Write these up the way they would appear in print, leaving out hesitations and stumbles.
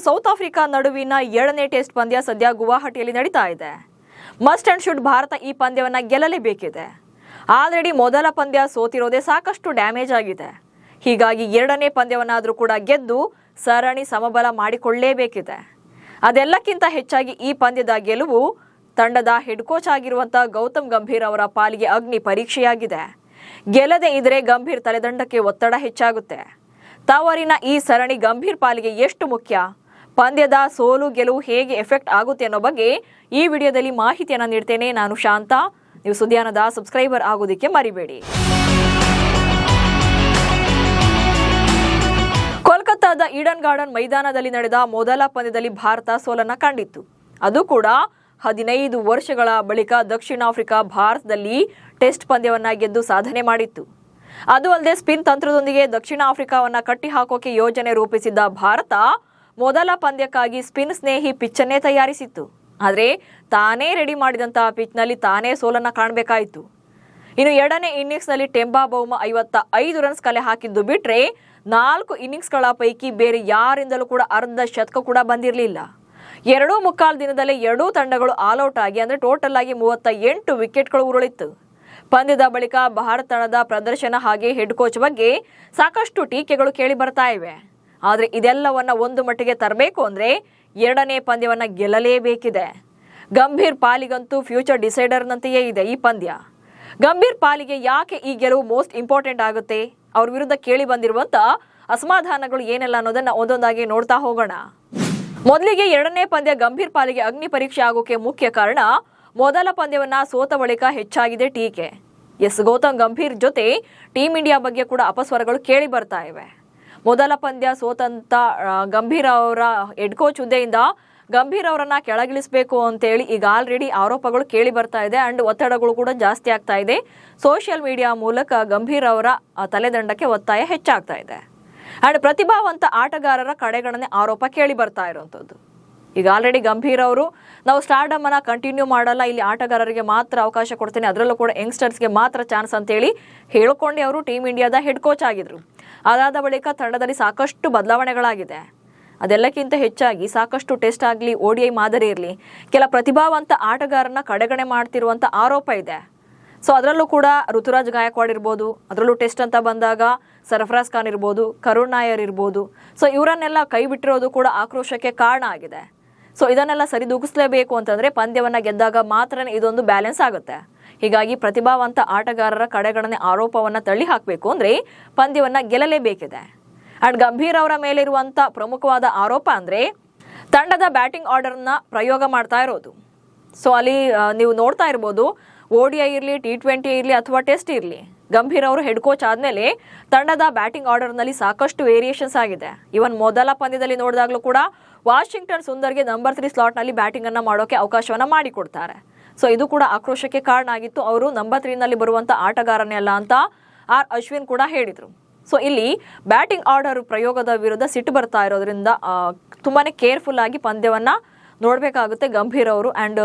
South Africa ನಡುವಿನ 7ನೇ test ಪಂದ್ಯ ಸದ್ಯ ಗುವಾಹಟಿಯಲ್ಲಿ ನಡೀತಾ ಇದೆ. ಮಸ್ಟ್ ಅಂಡ್ ಶುಡ್ ಭಾರತ ಈ ಪಂದ್ಯವನ್ನ ಗೆಲ್ಲಲೇಬೇಕಿದೆ. ಆಲ್ರೆಡಿ ಮೊದಲ ಪಂದ್ಯ ಸೋತಿರೋದೇ ಸಾಕಷ್ಟು ಡ್ಯಾಮೇಜ್ ಆಗಿದೆ. ಹೀಗಾಗಿ 2ನೇ ಪಂದ್ಯವನ್ನಾದರೂ ಕೂಡ ಗೆದ್ದು ಸರಣಿ ಸಮಬಲ ಮಾಡಿಕೊಳ್ಳಲೇಬೇಕಿದೆ. ಅದೆಲ್ಲಕ್ಕಿಂತ ಹೆಚ್ಚಾಗಿ ಈ ಪಂದ್ಯದ ಗೆಲುವು ತಂಡದ ಹೆಡ್ ಕೋಚ್ ಆಗಿರುವಂತಹ ಗೌತಮ್ ಗಂಭೀರ್ ಅವರ ಪಾಲಿಗೆ ಅಗ್ನಿ ಪರೀಕ್ಷೆಯಾಗಿದೆ. ಗೆಲ್ಲದೆ ಇದ್ರೆ ಗಂಭೀರ್ ತಲೆದಂಡಕ್ಕೆ ಒತ್ತಡ ಹೆಚ್ಚಾಗುತ್ತೆ. ತವರಿನ ಈ ಸರಣಿ ಗಂಭೀರ್ ಪಾಲಿಗೆ ಎಷ್ಟು ಮುಖ್ಯ, ಪಂದ್ಯದ ಸೋಲು ಗೆಲುವು ಹೇಗೆ ಎಫೆಕ್ಟ್ ಆಗುತ್ತೆ ಅನ್ನೋ ಬಗ್ಗೆ ಈ ವಿಡಿಯೋದಲ್ಲಿ ಮಾಹಿತಿಯನ್ನು ನೀಡ್ತೇನೆ. ನಾನು ಶಾಂತ. ನೀವು ಸುದ್ದಿಯಾನದ ಸಬ್ಸ್ಕ್ರೈಬರ್ ಆಗೋದಕ್ಕೆ ಮರಿಬೇಡಿ. ಕೋಲ್ಕತ್ತಾದ ಈಡನ್ ಗಾರ್ಡನ್ ಮೈದಾನದಲ್ಲಿ ನಡೆದ ಮೊದಲ ಪಂದ್ಯದಲ್ಲಿ ಭಾರತ ಸೋಲನ್ನ ಕಂಡಿತ್ತು. ಅದು ಕೂಡ 15 ವರ್ಷಗಳ ಬಳಿಕ ದಕ್ಷಿಣ ಆಫ್ರಿಕಾ ಭಾರತದಲ್ಲಿ ಟೆಸ್ಟ್ ಪಂದ್ಯವನ್ನ ಗೆದ್ದು ಸಾಧನೆ ಮಾಡಿತ್ತು. ಅದು ಅಲ್ಲದೆ ಸ್ಪಿನ್ ತಂತ್ರದೊಂದಿಗೆ ದಕ್ಷಿಣ ಆಫ್ರಿಕಾವನ್ನ ಕಟ್ಟಿ ಹಾಕೋಕೆ ಯೋಜನೆ ರೂಪಿಸಿದ್ದ ಭಾರತ ಮೊದಲ ಪಂದ್ಯಕ್ಕಾಗಿ ಸ್ಪಿನ್ ಸ್ನೇಹಿ ಪಿಚ್ಚನ್ನೇ ತಯಾರಿಸಿತ್ತು. ಆದರೆ ತಾನೇ ರೆಡಿ ಮಾಡಿದಂತಹ ಪಿಚ್ನಲ್ಲಿ ತಾನೇ ಸೋಲನ್ನ ಕಾಣಬೇಕಾಯಿತು. ಇನ್ನು 2ನೇ ಇನ್ನಿಂಗ್ಸ್ನಲ್ಲಿ ಟೆಂಬಾ ಬೌಮಾ 55 ರನ್ಸ್ ಕಲೆ ಹಾಕಿದ್ದು ಬಿಟ್ರೆ 4 ಇನ್ನಿಂಗ್ಸ್ಗಳ ಪೈಕಿ ಬೇರೆ ಯಾರಿಂದಲೂ ಕೂಡ ಅರ್ಧ ಶತಕ ಕೂಡ ಬಂದಿರಲಿಲ್ಲ. 2.25 ದಿನದಲ್ಲೇ ಎರಡೂ ತಂಡಗಳು ಆಲ್ಔಟ್ ಆಗಿ ಅಂದ್ರೆ ಟೋಟಲ್ ಆಗಿ 38 ವಿಕೆಟ್ಗಳು ಉರುಳಿತ್ತು. ಪಂದ್ಯದ ಬಳಿಕ ಭಾರತ ತಂಡದ ಪ್ರದರ್ಶನ ಹಾಗೆ ಹೆಡ್ ಕೋಚ್ ಬಗ್ಗೆ ಸಾಕಷ್ಟು ಟೀಕೆಗಳು ಕೇಳಿ ಬರ್ತಾ ಇವೆ. ಆದರೆ ಇದೆಲ್ಲವನ್ನ ಒಂದು ಮಟ್ಟಿಗೆ ತರಬೇಕು ಅಂದ್ರೆ 2ನೇ ಪಂದ್ಯವನ್ನ ಗೆಲ್ಲಲೇಬೇಕಿದೆ. ಗಂಭೀರ್ ಪಾಲಿಗಂತೂ ಫ್ಯೂಚರ್ ಡಿಸೈಡರ್ನಂತೆಯೇ ಇದೆ ಈ ಪಂದ್ಯ. ಗಂಭೀರ್ ಪಾಲಿಗೆ ಯಾಕೆ ಈ ಗೆಲುವು ಮೋಸ್ಟ್ ಇಂಪಾರ್ಟೆಂಟ್ ಆಗುತ್ತೆ, ಅವ್ರ ವಿರುದ್ಧ ಕೇಳಿ ಬಂದಿರುವಂತ ಅಸಮಾಧಾನಗಳು ಏನೆಲ್ಲ ಅನ್ನೋದನ್ನ ಒಂದೊಂದಾಗಿ ನೋಡ್ತಾ ಹೋಗೋಣ. ಮೊದಲಿಗೆ 2ನೇ ಪಂದ್ಯ ಗಂಭೀರ್ ಪಾಲಿಗೆ ಅಗ್ನಿ ಪರೀಕ್ಷೆ ಆಗೋಕೆ ಮುಖ್ಯ ಕಾರಣ ಮೊದಲ ಪಂದ್ಯವನ್ನ ಸೋತ ಬಳಿಕ ಹೆಚ್ಚಾಗಿದೆ ಟೀಕೆ. ಗೌತಮ್ ಗಂಭೀರ್ ಜೊತೆ ಟೀಂ ಇಂಡಿಯಾ ಬಗ್ಗೆ ಕೂಡ ಅಪಸ್ವರಗಳು ಕೇಳಿ ಬರ್ತಾ ಇವೆ. ಮೊದಲ ಪಂದ್ಯ ಸೋತಂತ ಗಂಭೀರ್ ಅವರ ಹೆಡ್ ಕೋಚ್ ಹುದ್ದೆಯಿಂದ ಗಂಭೀರ್ ಅವರನ್ನ ಕೆಳಗಿಳಿಸಬೇಕು ಅಂತೇಳಿ ಈಗ ಆಲ್ರೆಡಿ ಆರೋಪಗಳು ಕೇಳಿ ಬರ್ತಾ ಇದೆ ಅಂಡ್ ಒತ್ತಡಗಳು ಕೂಡ ಜಾಸ್ತಿ ಆಗ್ತಾ ಇದೆ. ಸೋಷಿಯಲ್ ಮೀಡಿಯಾ ಮೂಲಕ ಗಂಭೀರ್ ಅವರ ತಲೆದಂಡಕ್ಕೆ ಒತ್ತಾಯ ಹೆಚ್ಚಾಗ್ತಾ ಇದೆ. ಅಂಡ್ ಪ್ರತಿಭಾವಂತ ಆಟಗಾರರ ಕಡೆಗಣನೆ ಆರೋಪ ಕೇಳಿ ಬರ್ತಾ ಇರುವಂತದ್ದು. ಈಗ ಆಲ್ರೆಡಿ ಗಂಭೀರ್ ಅವರು ನಾವು ಸ್ಟಾರ್ಡಮ್ ಅನ್ನ ಕಂಟಿನ್ಯೂ ಮಾಡಲ್ಲ, ಇಲ್ಲಿ ಆಟಗಾರರಿಗೆ ಮಾತ್ರ ಅವಕಾಶ ಕೊಡ್ತೇನೆ, ಅದರಲ್ಲೂ ಕೂಡ ಯಂಗ್ಸ್ಟರ್ಸ್ಗೆ ಮಾತ್ರ ಚಾನ್ಸ್ ಅಂತೇಳಿ ಹೇಳ್ಕೊಂಡು ಅವರು ಟೀಮ್ ಇಂಡಿಯಾದ ಹೆಡ್ ಕೋಚ್ ಆಗಿದ್ರು. ಅದಾದ ಬಳಿಕ ತಂಡದಲ್ಲಿ ಸಾಕಷ್ಟು ಬದಲಾವಣೆಗಳಾಗಿದೆ. ಅದೆಲ್ಲಕ್ಕಿಂತ ಹೆಚ್ಚಾಗಿ ಸಾಕಷ್ಟು ಟೆಸ್ಟ್ ಆಗಲಿ ODI ಮಾದರಿ ಇರಲಿ ಕೆಲ ಪ್ರತಿಭಾವಂತ ಆಟಗಾರನ ಕಡೆಗಣೆ ಮಾಡ್ತಿರುವಂತ ಆರೋಪ ಇದೆ. ಸೊ ಅದರಲ್ಲೂ ಕೂಡ ಋತುರಾಜ್ ಗಾಯಕ್ವಾಡ್ ಇರ್ಬೋದು, ಅದರಲ್ಲೂ ಟೆಸ್ಟ್ ಅಂತ ಬಂದಾಗ ಸರ್ಫರಾಜ್ ಖಾನ್ ಇರ್ಬೋದು, ಕರುಣ್ ನಾಯರ್ ಇರ್ಬೋದು. ಸೊ ಇವರನ್ನೆಲ್ಲ ಕೈ ಬಿಟ್ಟಿರೋದು ಕೂಡ ಆಕ್ರೋಶಕ್ಕೆ ಕಾರಣ ಆಗಿದೆ. ಸೊ ಇದನ್ನೆಲ್ಲ ಸರಿದೂಗಿಸಲೇಬೇಕು ಅಂತಂದ್ರೆ ಪಂದ್ಯವನ್ನ ಗೆದ್ದಾಗ ಮಾತ್ರನೇ ಇದೊಂದು ಬ್ಯಾಲೆನ್ಸ್ ಆಗುತ್ತೆ. ಹೀಗಾಗಿ ಪ್ರತಿಭಾವಂತ ಆಟಗಾರರ ಕಡೆಗಣನೆ ಆರೋಪವನ್ನ ತಳ್ಳಿ ಹಾಕಬೇಕು ಅಂದ್ರೆ ಪಂದ್ಯವನ್ನ ಗೆಲ್ಲಲೇಬೇಕಿದೆ. ಅಂಡ್ ಗಂಭೀರ್ ಅವರ ಮೇಲಿರುವಂತ ಪ್ರಮುಖವಾದ ಆರೋಪ ಅಂದ್ರೆ ತಂಡದ ಬ್ಯಾಟಿಂಗ್ ಆರ್ಡರ್ನ ಪ್ರಯೋಗ ಮಾಡ್ತಾ ಇರೋದು. ಸೊ ಅಲ್ಲಿ ನೀವು ನೋಡ್ತಾ ಇರ್ಬೋದು, ODI ಇರಲಿ, T20 ಇರಲಿ ಅಥವಾ ಟೆಸ್ಟ್ ಇರಲಿ, ಗಂಭೀರ್ ಅವರು ಹೆಡ್ ಕೋಚ್ ಆದ್ಮೇಲೆ ತಂಡದ ಬ್ಯಾಟಿಂಗ್ ಆರ್ಡರ್ನಲ್ಲಿ ಸಾಕಷ್ಟು ವೇರಿಯೇಷನ್ಸ್ ಆಗಿದೆ. ಇವನ್ ಮೊದಲ ಪಂದ್ಯದಲ್ಲಿ ನೋಡಿದಾಗಲೂ ಕೂಡ ವಾಷಿಂಗ್ಟನ್ ಸುಂದರ್ಗೆ ನಂಬರ್ 3 ಸ್ಲಾಟ್ನಲ್ಲಿ ಬ್ಯಾಟಿಂಗ್ ಅನ್ನ ಮಾಡೋಕೆ ಅವಕಾಶವನ್ನ ಮಾಡಿಕೊಡ್ತಾರೆ. ಸೊ ಇದು ಕೂಡ ಆಕ್ರೋಶಕ್ಕೆ ಕಾರಣ ಆಗಿತ್ತು. ಅವರು ನಂಬರ್ 3 ನಲ್ಲಿ ಬರುವಂತ ಆಟಗಾರನೇ ಅಲ್ಲ ಅಂತ R ಅಶ್ವಿನ್ ಕೂಡ ಹೇಳಿದ್ರು. ಸೊ ಇಲ್ಲಿ ಬ್ಯಾಟಿಂಗ್ ಆರ್ಡರ್ ಪ್ರಯೋಗದ ವಿರುದ್ಧ ಸಿಟ್ಟು ಬರ್ತಾ ಇರೋದ್ರಿಂದ ತುಂಬಾನೇ ಕೇರ್ಫುಲ್ ಆಗಿ ಪಂದ್ಯವನ್ನ ನೋಡಬೇಕಾಗುತ್ತೆ ಗಂಭೀರ್ ಅವರು. ಅಂಡ್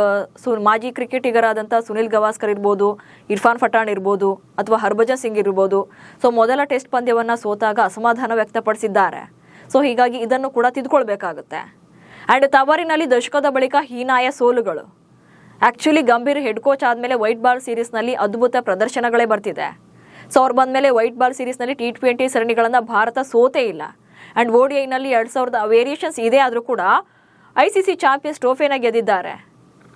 ಮಾಜಿ ಕ್ರಿಕೆಟಿಗರಾದಂಥ ಸುನಿಲ್ ಗವಾಸ್ಕರ್ ಇರ್ಬೋದು, ಇರ್ಫಾನ್ ಪಠಾಣ್ ಇರ್ಬೋದು ಅಥವಾ ಹರ್ಭಜನ್ ಸಿಂಗ್ ಇರ್ಬೋದು. ಸೊ ಮೊದಲ ಟೆಸ್ಟ್ ಪಂದ್ಯವನ್ನ ಸೋತಾಗ ಅಸಮಾಧಾನ ವ್ಯಕ್ತಪಡಿಸಿದ್ದಾರೆ. ಸೊ ಹೀಗಾಗಿ ಇದನ್ನು ಕೂಡ ತಿದ್ಕೊಳ್ಬೇಕಾಗುತ್ತೆ. ಅಂಡ್ ತವರಿನಲ್ಲಿ ದಶಕದ ಬಳಿಕ ಹೀನಾಯ ಸೋಲುಗಳು. ಆಕ್ಚುಲಿ ಗಂಭೀರ್ ಹೆಡ್ ಕೋಚ್ ಆದ್ಮೇಲೆ ವೈಟ್ ಬಾಲ್ ಸೀರೀಸ್ನಲ್ಲಿ ಅದ್ಭುತ ಪ್ರದರ್ಶನಗಳೇ ಬರ್ತಿದೆ. ಸೊ ಅವ್ರು ಬಂದ್ಮೇಲೆ ವೈಟ್ ಬಾಲ್ ಸೀರೀಸ್ನಲ್ಲಿ T20 ಸರಣಿಗಳನ್ನ ಭಾರತ ಸೋತೇ ಇಲ್ಲ. ಅಂಡ್ ODIನಲ್ಲಿ 2000 ವೇರಿಯೇಷನ್ಸ್ ಇದೆ ಆದ್ರೂ ಕೂಡ ICC ಚಾಂಪಿಯನ್ಸ್ ಟ್ರೋಫಿನ ಗೆದ್ದಿದ್ದಾರೆ.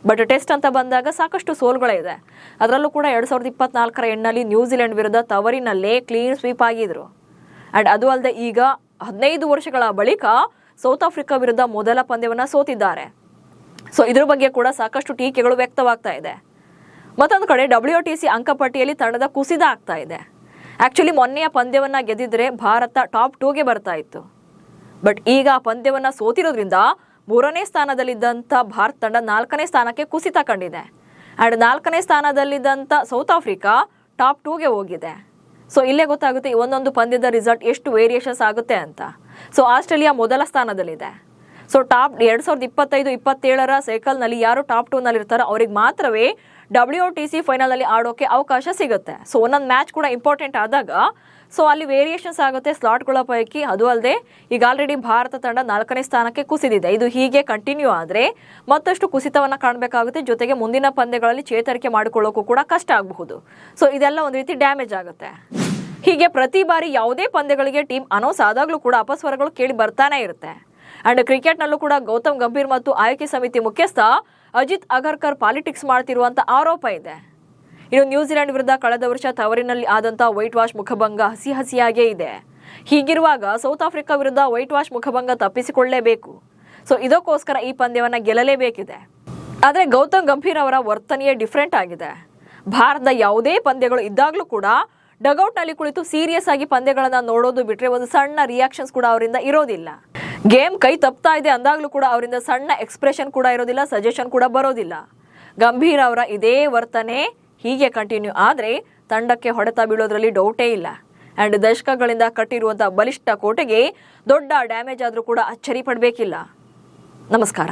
ಬಟ್ ಟೆಸ್ಟ್ ಅಂತ ಬಂದಾಗ ಸಾಕಷ್ಟು ಸೋಲುಗಳೇ ಇದೆ. ಅದರಲ್ಲೂ ಕೂಡ 2024ರ ಎಂಡ್ನಲ್ಲಿ ನ್ಯೂಜಿಲೆಂಡ್ ವಿರುದ್ಧ ತವರಿನಲ್ಲೇ ಕ್ಲೀನ್ ಸ್ವೀಪ್ ಆಗಿದ್ರು. ಅಂಡ್ ಅದು ಅಲ್ಲದೆ ಈಗ 15 ವರ್ಷಗಳ ಬಳಿಕ ಸೌತ್ ಆಫ್ರಿಕಾ ವಿರುದ್ಧ ಮೊದಲ ಪಂದ್ಯವನ್ನ ಸೋತಿದ್ದಾರೆ. ಸೊ ಇದ್ರ ಬಗ್ಗೆ ಕೂಡ ಸಾಕಷ್ಟು ಟೀಕೆಗಳು ವ್ಯಕ್ತವಾಗ್ತಾ ಇದೆ. ಮತ್ತೊಂದು ಕಡೆ WTC ಅಂಕಪಟ್ಟಿಯಲ್ಲಿ ತಂಡದ ಕುಸಿತ ಆಗ್ತಾ ಇದೆ. ಆಕ್ಚುಲಿ ಮೊನ್ನೆಯ ಪಂದ್ಯವನ್ನ ಗೆದ್ದಿದ್ರೆ ಭಾರತ ಟಾಪ್ 2ಗೆ ಬರ್ತಾ ಇತ್ತು. ಬಟ್ ಈಗ ಆ ಪಂದ್ಯವನ್ನ ಸೋತಿರೋದ್ರಿಂದ 3ನೇ ಸ್ಥಾನದಲ್ಲಿದ್ದಂಥ ಭಾರತ ತಂಡ 4ನೇ ಸ್ಥಾನಕ್ಕೆ ಕುಸಿತ ಕಂಡಿದೆ. ಅಂಡ್ 4ನೇ ಸ್ಥಾನದಲ್ಲಿದ್ದಂಥ ಸೌತ್ ಆಫ್ರಿಕಾ ಟಾಪ್ 2ಗೆ ಹೋಗಿದೆ. ಸೊ ಇಲ್ಲೇ ಗೊತ್ತಾಗುತ್ತೆ ಒಂದೊಂದು ಪಂದ್ಯದ ರಿಸಲ್ಟ್ ಎಷ್ಟು ವೇರಿಯೇಷನ್ಸ್ ಆಗುತ್ತೆ ಅಂತ. ಸೊ ಆಸ್ಟ್ರೇಲಿಯಾ ಮೊದಲ ಸ್ಥಾನದಲ್ಲಿದೆ. ಸೊ ಟಾಪ್ 2025-27ರ ಸೈಕಲ್ನಲ್ಲಿ ಯಾರು ಟಾಪ್ 2ನಲ್ಲಿ ಇರ್ತಾರೋ ಅವ್ರಿಗೆ ಮಾತ್ರವೇ WTC ಫೈನಲ್ ಅಲ್ಲಿ ಆಡೋಕೆ ಅವಕಾಶ ಸಿಗುತ್ತೆ. ಸೊ ಒಂದೊಂದು ಮ್ಯಾಚ್ ಕೂಡ ಇಂಪಾರ್ಟೆಂಟ್ ಆದಾಗ ಸೊ ಅಲ್ಲಿ ವೇರಿಯೇಷನ್ಸ್ ಆಗುತ್ತೆ ಸ್ಲಾಟ್ಗಳ ಪೈಕಿ. ಅದು ಅಲ್ಲದೆ ಈಗ ಆಲ್ರೆಡಿ ಭಾರತ ತಂಡ 4ನೇ ಸ್ಥಾನಕ್ಕೆ ಕುಸಿದಿದೆ. ಇದು ಹೀಗೆ ಕಂಟಿನ್ಯೂ ಆದರೆ ಮತ್ತಷ್ಟು ಕುಸಿತವನ್ನ ಕಾಣಬೇಕಾಗುತ್ತೆ. ಜೊತೆಗೆ ಮುಂದಿನ ಪಂದ್ಯಗಳಲ್ಲಿ ಚೇತರಿಕೆ ಮಾಡಿಕೊಳ್ಳೋಕ್ಕೂ ಕೂಡ ಕಷ್ಟ ಆಗಬಹುದು. ಸೊ ಇದೆಲ್ಲ ಒಂದು ರೀತಿ ಡ್ಯಾಮೇಜ್ ಆಗುತ್ತೆ. ಹೀಗೆ ಪ್ರತಿ ಬಾರಿ ಯಾವುದೇ ಪಂದ್ಯಗಳಿಗೆ ಟೀಮ್ ಅನೌನ್ಸ್ ಆದಾಗಲೂ ಕೂಡ ಅಪಸ್ವರಗಳು ಕೇಳಿ ಬರ್ತಾನೆ ಇರುತ್ತೆ. ಅಂಡ್ ಕ್ರಿಕೆಟ್ನಲ್ಲೂ ಕೂಡ ಗೌತಮ್ ಗಂಭೀರ್ ಮತ್ತು ಆಯ್ಕೆ ಸಮಿತಿ ಮುಖ್ಯಸ್ಥ ಅಜಿತ್ ಅಗರ್ಕರ್ ಪಾಲಿಟಿಕ್ಸ್ ಮಾಡ್ತಿರುವಂತ ಆರೋಪ ಇದೆ. ಇನ್ನು ನ್ಯೂಜಿಲೆಂಡ್ ವಿರುದ್ಧ ಕಳೆದ ವರ್ಷ ತವರಿನಲ್ಲಿ ಆದಂತಹ ವೈಟ್ ವಾಶ್ ಮುಖಭಂಗ ಹಸಿಯಾಗೇ ಇದೆ. ಹೀಗಿರುವಾಗ ಸೌತ್ ಆಫ್ರಿಕಾ ವಿರುದ್ಧ ವೈಟ್ ವಾಶ್ ಮುಖಭಂಗ ತಪ್ಪಿಸಿಕೊಳ್ಳಲೇಬೇಕು. ಸೊ ಇದಕ್ಕೋಸ್ಕರ ಈ ಪಂದ್ಯವನ್ನ ಗೆಲ್ಲಲೇಬೇಕಿದೆ. ಆದರೆ ಗೌತಮ್ ಗಂಭೀರ್ ಅವರ ವರ್ತನೆಯೇ ಡಿಫ್ರೆಂಟ್ ಆಗಿದೆ. ಭಾರತದ ಯಾವುದೇ ಪಂದ್ಯಗಳು ಇದ್ದಾಗಲೂ ಕೂಡ ಡಗೌಟ್ನಲ್ಲಿ ಕುಳಿತು ಸೀರಿಯಸ್ ಆಗಿ ಪಂದ್ಯಗಳನ್ನ ನೋಡೋದು ಬಿಟ್ರೆ ಒಂದು ಸಣ್ಣ ರಿಯಾಕ್ಷನ್ಸ್ ಕೂಡ ಅವರಿಂದ ಇರೋದಿಲ್ಲ. ಗೇಮ್ ಕೈ ತಪ್ತಾ ಇದೆ ಅಂದಾಗ್ಲೂ ಕೂಡ ಅವರಿಂದ ಸಣ್ಣ ಎಕ್ಸ್ಪ್ರೆಷನ್ ಕೂಡ ಇರೋದಿಲ್ಲ, ಸಜೆಷನ್ ಕೂಡ ಬರೋದಿಲ್ಲ. ಗಂಭೀರ್ ಅವರ ಇದೇ ವರ್ತನೆ ಹೀಗೆ ಕಂಟಿನ್ಯೂ ಆದರೆ ತಂಡಕ್ಕೆ ಹೊಡೆತ ಬೀಳೋದ್ರಲ್ಲಿ ಡೌಟೇ ಇಲ್ಲ. ಅಂಡ್ ದಶಕಗಳಿಂದ ಕಟ್ಟಿರುವಂತಹ ಬಲಿಷ್ಠ ಕೋಟೆಗೆ ದೊಡ್ಡ ಡ್ಯಾಮೇಜ್ ಆದ್ರೂ ಕೂಡ ಅಚ್ಚರಿ ಪಡಬೇಕಿಲ್ಲ. ನಮಸ್ಕಾರ.